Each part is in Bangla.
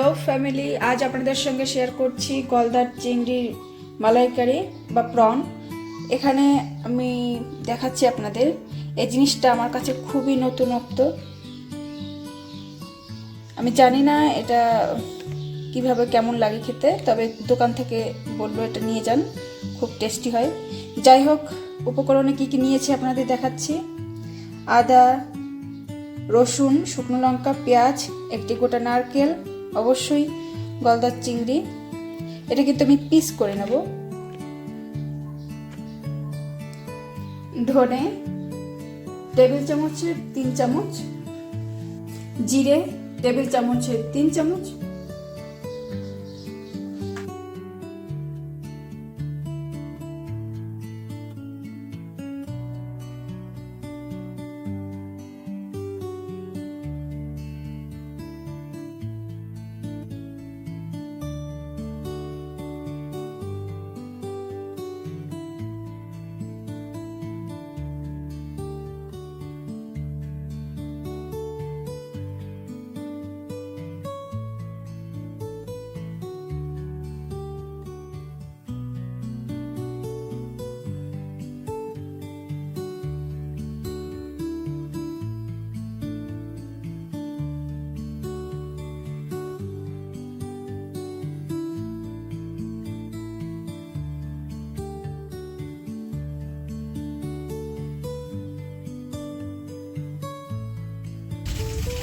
হ্যালো ফ্যামিলি, আজ আপনাদের সঙ্গে শেয়ার করছি গলদার চিংড়ির মালাইকারি বা প্রন। এখানে আমি দেখাচ্ছি আপনাদের। এই জিনিসটা আমার কাছে খুবই নতুনত্ব। আমি জানি না এটা কিভাবে কেমন লাগে খেতে, তবে দোকান থেকে বললো এটা নিয়ে যান, খুব টেস্টি হয়। যাই হোক, উপকরণে কি কি নিয়েছি আপনাদের দেখাচ্ছি। আদা, রসুন, শুকনো লঙ্কা, পেঁয়াজ, একটি গোটা নারকেল, অবশ্যই গলদার চিংড়ি। এটা কিন্তু আমি পিস করে নেব। ধনে টেবিল চামচে 3 চামচ, জিরে টেবিল চামচে 3 চামচ,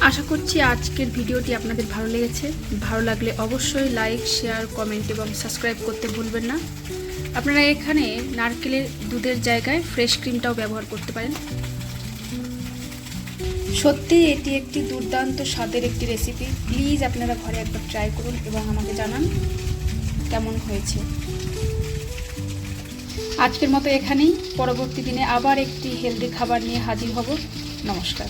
আশা করছি আজকের ভিডিওটি আপনাদের ভালো লেগেছে। ভালো লাগলে অবশ্যই লাইক, শেয়ার, কমেন্ট এবং সাবস্ক্রাইব করতে ভুলবেন না। আপনারা এখানে নারকেলের দুধের জায়গায় ফ্রেশ ক্রিমটাও ব্যবহার করতে পারেন। সত্যি এটি একটি দুর্দান্ত স্বাদের একটি রেসিপি। প্লিজ আপনারা ঘরে একবার ট্রাই করুন এবং আমাকে জানান কেমন হয়েছে। আজকের মতো এখানেই। পরবর্তী দিনে আবার একটি হেলদি খাবার নিয়ে হাজির হব। নমস্কার।